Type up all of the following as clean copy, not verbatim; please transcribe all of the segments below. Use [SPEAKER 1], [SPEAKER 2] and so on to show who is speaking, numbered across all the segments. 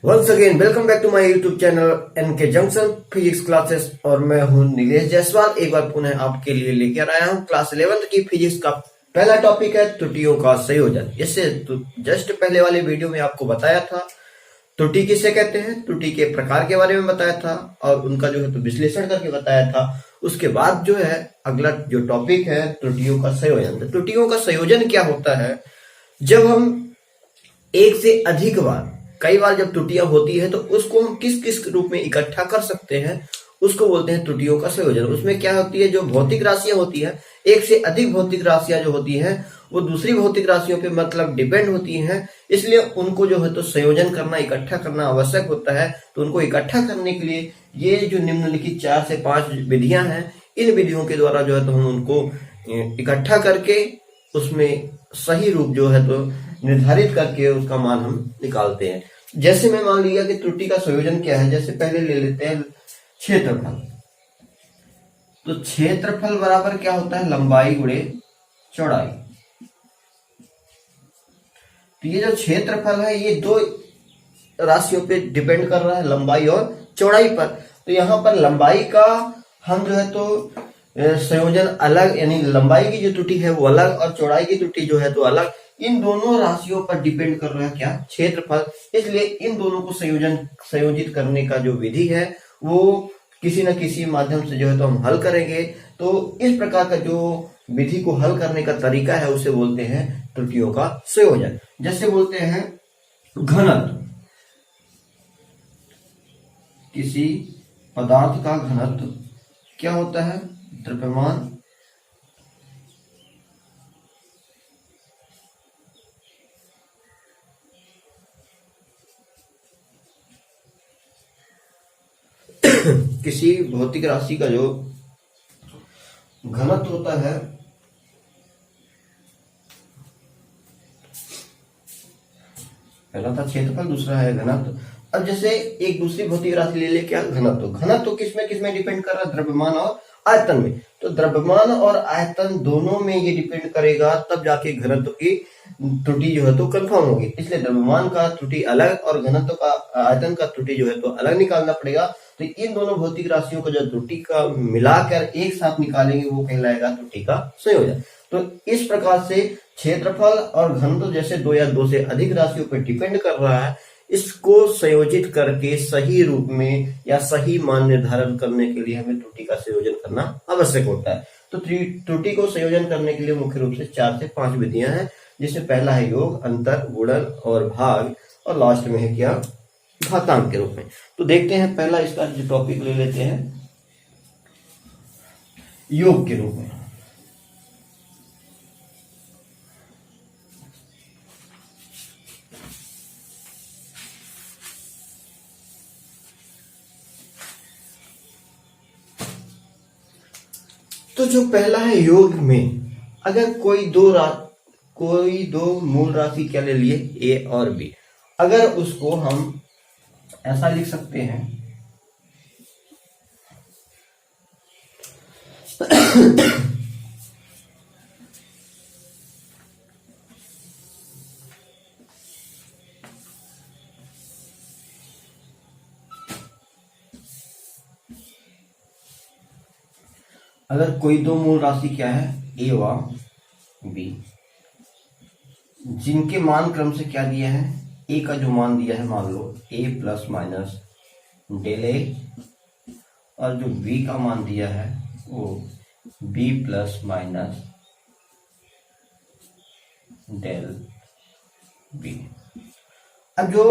[SPEAKER 1] Once again welcome back to my YouTube channel NK junction physics classes. और मैं हूं नीलेश जायसवाल। एक बार पुनः आपके लिए लेकर आया हूं क्लास 11th की फिजिक्स का पहला टॉपिक है त्रुटियों का संयोजन। इससे जस्ट पहले वाले वीडियो में आपको बताया था त्रुटि किसे कहते हैं, त्रुटि के प्रकार के बारे में बताया था और उनका जो है तो विश्लेषण करके बताया था। उसके बाद जो है अगला जो टॉपिक है त्रुटियों का संयोजन। तो त्रुटियों का संयोजन क्या होता है? जब हम एक से अधिक बार कई बार जब त्रुटियां होती है तो उसको हम किस किस रूप में इकट्ठा कर सकते हैं, उसको बोलते हैं त्रुटियों का संयोजन। उसमें क्या होती है, जो भौतिक राशियां होती है, एक से अधिक भौतिक राशियां जो होती हैं वो दूसरी भौतिक राशियों पे मतलब डिपेंड होती हैं, इसलिए उनको जो है तो संयोजन करना, इकट्ठा करना आवश्यक होता है। तो उनको इकट्ठा करने के लिए ये जो निम्नलिखित 4 से 5 विधियां हैं, इन विधियों के द्वारा जो है तो हम उनको इकट्ठा करके उसमें सही रूप जो है तो निर्धारित करके उसका मान हम निकालते हैं। जैसे मैं मान लिया कि त्रुटि का संयोजन क्या है, जैसे पहले ले लेते हैं क्षेत्रफल। तो क्षेत्रफल बराबर क्या होता है, लंबाई गुणे चौड़ाई। तो ये जो क्षेत्रफल है ये दो राशियों पे डिपेंड कर रहा है, लंबाई और चौड़ाई पर। तो यहाँ पर लंबाई का हम जो है तो संयोजन अलग, यानी लंबाई की जो त्रुटि है वो अलग और चौड़ाई की त्रुटि जो है तो अलग। इन दोनों राशियों पर डिपेंड कर रहा है क्या, क्षेत्रफल। इसलिए इन दोनों को संयोजित करने का जो विधि है वो किसी न किसी माध्यम से जो है तो हम हल करेंगे। तो इस प्रकार का जो विधि को हल करने का तरीका है उसे बोलते हैं त्रुटियों का संयोजन। जैसे बोलते हैं घनत्व, किसी पदार्थ का घनत्व क्या होता है, द्रव्यमान किसी भौतिक राशि का जो घनत्व होता है पहला था क्षेत्रफल, दूसरा है घनत्व। अब जैसे एक दूसरी भौतिक राशि ले ले, क्या घनत्व। घनत्व किसमें डिपेंड कर रहा है, द्रव्यमान और आयतन में। तो द्रव्यमान और आयतन दोनों में ये डिपेंड करेगा, तब जाके घनत्व की त्रुटि जो है तो कंफर्म होगी। इसलिए द्रव्यमान का त्रुटि अलग और घनत्व का, आयतन का त्रुटि जो है तो अलग निकालना पड़ेगा। तो इन दोनों भौतिक राशियों को जो त्रुटि का मिलाकर एक साथ निकालेंगे वो कहलाएगा त्रुटि का संयोजन। तो इस प्रकार से क्षेत्रफल और घनत्व जैसे दो या दो से अधिक राशियों पर डिपेंड कर रहा है, इसको संयोजित करके सही रूप में या सही मान निर्धारण करने के लिए हमें त्रुटि का संयोजन करना आवश्यक होता है। तो त्रुटि को संयोजन करने के लिए मुख्य रूप से 4 से 5 विधियां हैं, जिसमें पहला है योग, अंतर, गुणन और भाग, और लास्ट में है क्या, घातांक के रूप में। तो देखते हैं पहला इसका जो टॉपिक ले लेते हैं योग के रूप में। तो जो पहला है योग में, अगर कोई दो मूल राशि क्या ले लिए, ए और बी, अगर उसको हम ऐसा लिख सकते हैं अगर कोई दो मूल राशि क्या है, ए व बी, जिनके मान क्रम से क्या दिया है, ए का जो मान दिया है मान लो a plus minus del a, और जो बी का मान दिया है वो b plus minus del B. अब जो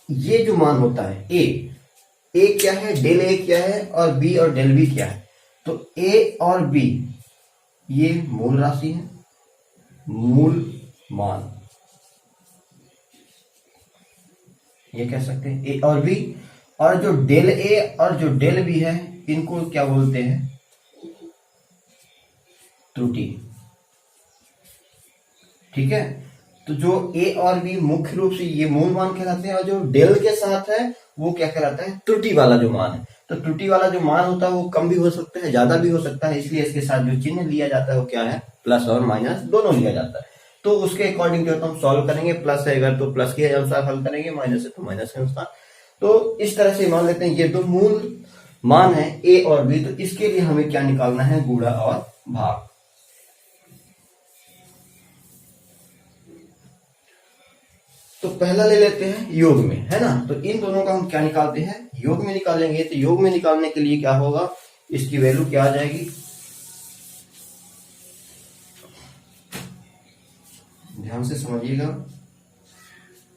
[SPEAKER 1] ये जो मान होता है ए क्या है, डेल ए क्या है, और बी और डेल बी क्या है। तो ए और बी ये मूल राशि है, मूल मान ये कह सकते हैं ए और बी। और जो डेल ए और जो डेल बी है इनको क्या बोलते हैं, त्रुटि। ठीक है, तो जो ए और बी मुख्य रूप से ये मूल मान कहलाते हैं, और जो डेल के साथ है वो क्या कहलाता है, त्रुटि वाला जो मान है। तो त्रुटि वाला जो मान होता है वो कम भी हो सकता है, ज्यादा भी हो सकता है, इसलिए इसके साथ जो चिन्ह लिया जाता है वो क्या है, प्लस और माइनस दोनों लिया जाता है। तो उसके अकॉर्डिंग जो है तो हम सॉल्व करेंगे, प्लस है अगर तो प्लस के अनुसार हल करेंगे, माइनस है तो माइनस के अनुसार। तो इस तरह से मान लेते हैं ये दो मूल मान है ए और बी, तो इसके लिए हमें क्या निकालना है, गुणा और भाग। तो पहला ले लेते हैं योग में, है ना। तो इन दोनों का हम क्या निकालते हैं, योग में निकालेंगे। तो योग में निकालने के लिए क्या होगा, इसकी वैल्यू क्या आ जाएगी, ध्यान से समझिएगा,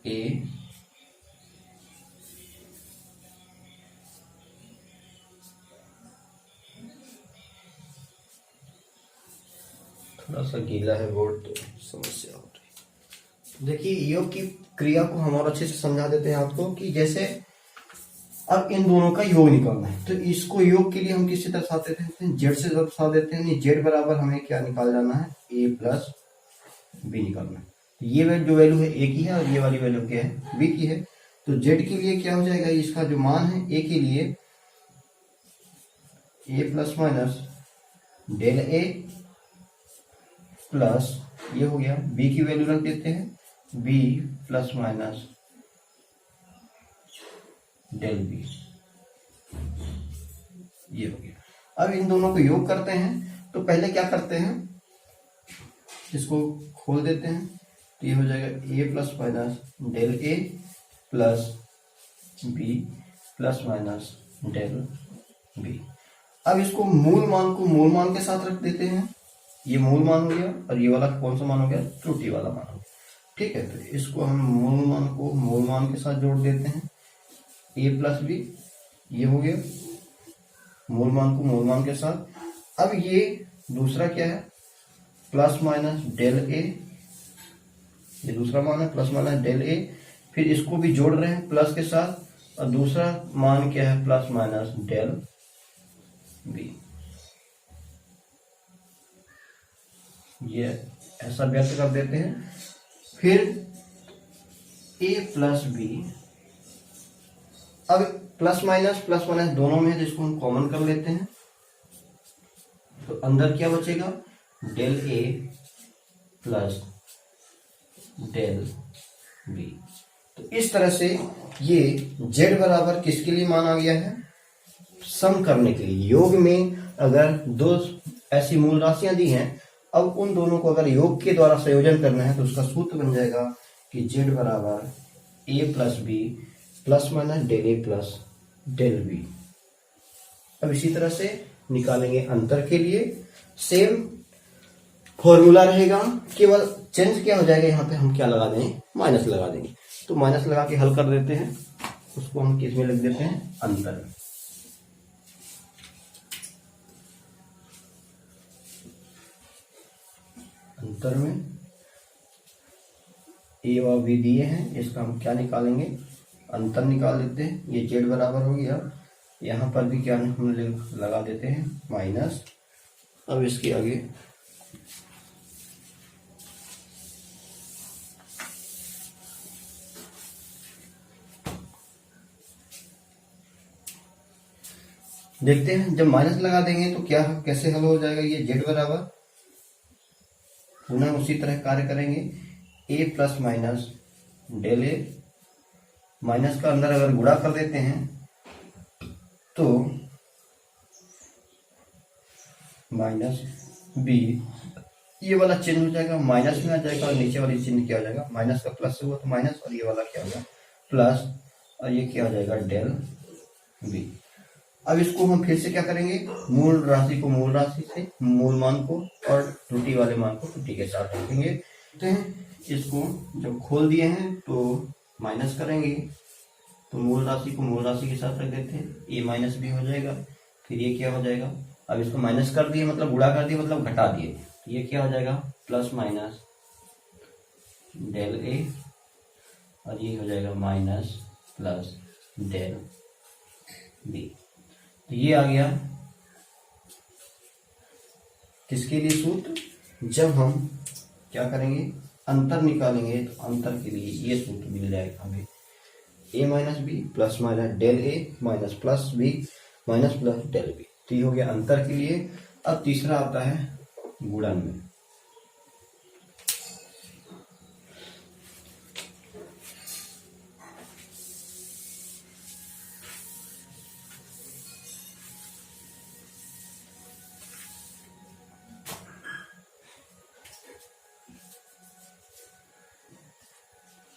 [SPEAKER 1] ए थोड़ा सा गीला है बोर्ड तो समस्या हो रही। देखिए योग की क्रिया को हम और अच्छे से समझा देते हैं आपको, कि जैसे अब इन दोनों का योग निकालना है, तो इसको योग के लिए हम किससे दर्शाते थे, जेड से दर्शा देते हैं। जेड बराबर हमें क्या निकाल जाना है, ए प्लस बी निकालना है। तो ये जो वैल्यू है ए की है और ये वाली वैल्यू क्या है, बी की है। तो जेड के लिए क्या हो जाएगा, इसका जो मान है ए के लिए a plus minus del A plus ये हो गया, बी की वैल्यू रख देते हैं b plus minus del b, ये हो गया। अब इन दोनों को योग करते हैं। तो पहले क्या करते हैं, इसको खोल देते हैं, तो ये हो जाएगा A plus minus del A plus B plus minus del B. अब इसको मूल मान को मूल मान के साथ रख देते हैं, ये मूल मान हो गया और ये वाला कौन सा मान हो गया, त्रुटि वाला मान हो गया। ठीक है, तो इसको हम मूल मान को मूल मान के साथ जोड़ देते हैं, ए प्लस बी, ये हो गया मूल मान को मूल मान के साथ। अब ये दूसरा क्या है, प्लस माइनस डेल ए, ये दूसरा मान है प्लस माइनस डेल ए, फिर इसको भी जोड़ रहे हैं प्लस के साथ, और दूसरा मान क्या है, प्लस माइनस डेल बी। ये ऐसा व्यक्त कर देते हैं। फिर ए प्लस बी, अब प्लस माइनस दोनों में है, तो इसको हम कॉमन कर लेते हैं। तो अंदर क्या बचेगा, del A plus del B. तो इस तरह से ये z बराबर किसके लिए मान आ गया है, सम करने के लिए। योग में अगर दो ऐसी मूल राशियां दी हैं, अब उन दोनों को अगर योग के द्वारा संयोजन करना है, तो उसका सूत्र बन जाएगा कि z बराबर A plus B plus minus del A plus del B. अब इसी तरह से निकालेंगे अंतर के लिए, सेम फॉर्मूला रहेगा, केवल चेंज क्या हो जाएगा, यहाँ पे हम क्या लगा देंगे, माइनस लगा देंगे। तो माइनस लगा के हल कर देते हैं, उसको हम किस में लिख देते हैं, अंतर में। अंतर में ए और बी दिए हैं, इसका हम क्या निकालेंगे, अंतर निकाल देते हैं। ये जेड बराबर हो गया, यहाँ पर भी क्या हम लगा देते हैं, माइनस। अब इसके आगे देखते हैं, जब माइनस लगा देंगे तो क्या कैसे हल हो जाएगा। ये जेड बराबर पुनः उसी तरह कार्य करेंगे, ए plus minus del A, minus का अंदर अगर गुणा कर देते हैं तो माइनस बी, ये वाला चिन्ह हो जाएगा माइनस में आ जाएगा, और नीचे वाली चिन्ह क्या हो जाएगा, माइनस का प्लस हुआ तो माइनस, और ये वाला क्या होगा प्लस, और ये क्या हो जाएगा डेल बी। अब इसको हम फिर से क्या करेंगे, मूल राशि को मूल राशि से, मूल मान को और त्रुटि वाले मान को त्रुटि के साथ रखेंगे। तो इसको जब खोल दिए हैं तो माइनस करेंगे, तो मूल राशि को मूल राशि के साथ रख देते हैं, ए माइनस बी हो जाएगा। फिर ये क्या हो जाएगा, अब इसको माइनस कर दिए मतलब गुणा कर दिए मतलब घटा दिए, तो ये क्या हो जाएगा प्लस माइनस डेल ए, और ये हो जाएगा माइनस प्लस डेल बी। तो ये आ गया किसके लिए सूत्र, जब हम क्या करेंगे, अंतर निकालेंगे, तो अंतर के लिए ये सूत्र मिल जाएगा हमें, A minus B plus minus del A minus plus B minus plus del B. तो ये हो गया अंतर के लिए। अब तीसरा आता है गुणन में।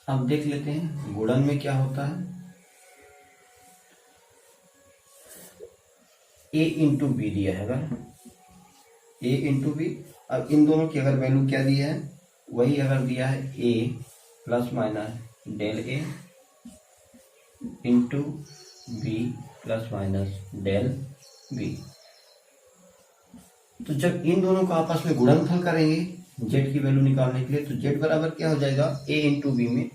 [SPEAKER 1] अब देख लेते हैं गुणन में क्या होता है। a इंटू बी दिया है, अगर a इंटू बी, अब इन दोनों की अगर वैल्यू क्या दी है, वही अगर दिया है a plus minus del a into b plus minus del B. तो जब इन दोनों को आपस में गुणनफल करेंगे z की वैल्यू निकालने के लिए, तो z बराबर क्या हो जाएगा, a इंटू बी में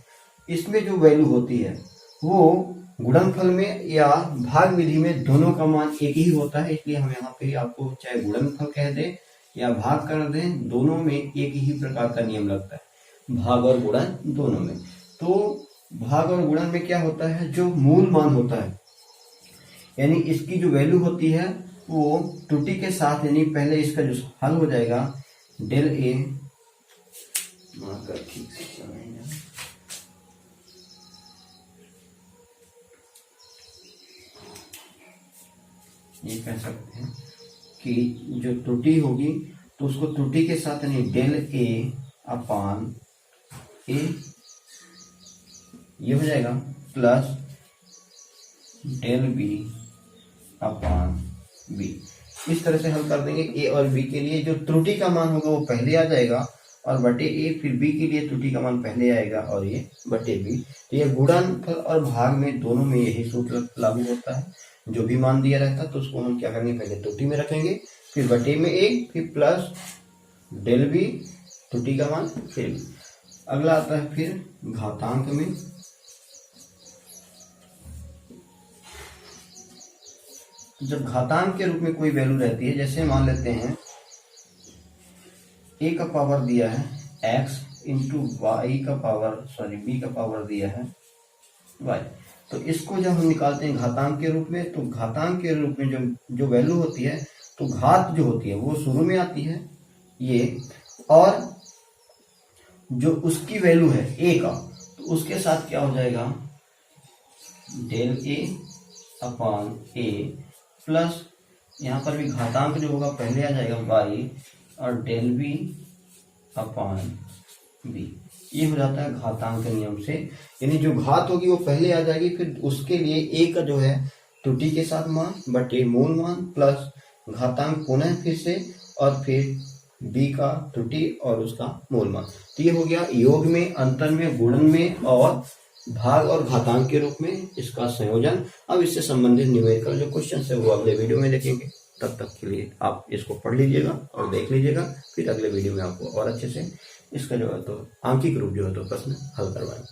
[SPEAKER 1] इसमें जो वैल्यू होती है वो गुणनफल में या भाग विधि में दोनों का मान एक ही होता है, इसलिए हम यहाँ पे आपको चाहे गुणनफल कह दें या भाग कर दें, दोनों में एक ही प्रकार का नियम लगता है, भाग और गुणन दोनों में। तो भाग और गुणन में क्या होता है, जो मूल मान होता है यानी इसकी जो वैल्यू होती है वो त्रुटि के साथ, यानी पहले इसका जो हल हो जाएगा डेल ए, ठीक से ये कह सकते हैं कि जो त्रुटि होगी तो उसको त्रुटि के साथ यानी डेल ए अपान ए ये हो जाएगा प्लस डेल बी अपान बी। इस तरह से हल कर देंगे। ए और बी के लिए जो त्रुटि का मान होगा वो पहले आ जाएगा और बटे ए, फिर बी के लिए त्रुटि का मान पहले आएगा और ये बटे बी। तो ये गुणनफल और भाग में दोनों में यही सूत्र लागू होता है। जो भी मान दिया रहता है तो उसको हम क्या करेंगे, पहले त्रुटि में रखेंगे, फिर बटे में ए, फिर प्लस डेल बी त्रुटि का मान फिर बी। अगला आता है फिर घातांक में। जब घातांक के रूप में कोई वैल्यू रहती है, जैसे मान लेते हैं a का पावर दिया है x इंटू वाई का पावर b का पावर दिया है y, तो इसको जब हम निकालते हैं घातांक के रूप में, तो घातांक के रूप में जो वैल्यू होती है, तो घात जो होती है वो शुरू में आती है ये, और जो उसकी वैल्यू है a का, तो उसके साथ क्या हो जाएगा del a upon a plus यहाँ पर भी घातांक जो होगा पहले आ जाएगा y और डेल बी अपान बी। ये हो जाता है घातांक नियम से, यानी जो घात होगी वो पहले आ जाएगी, फिर उसके लिए a का जो है त्रुटि के साथ मान बटे मूल मान प्लस घातांक पुनः फिर से, और फिर b का त्रुटि और उसका मूल मान। तो ये हो गया योग में, अंतर में, गुणन में और भाग और घातांक के रूप में इसका संयोजन। अब इससे संबंधित न्यूमेरिकल जो क्वेश्चन है वो अगले वीडियो में देखेंगे। तब तक के लिए आप इसको पढ़ लीजिएगा और देख लीजिएगा, फिर अगले वीडियो में आपको और अच्छे से इसका जो है तो आंकिक रूप जो है तो प्रश्न हल करवाएंगे।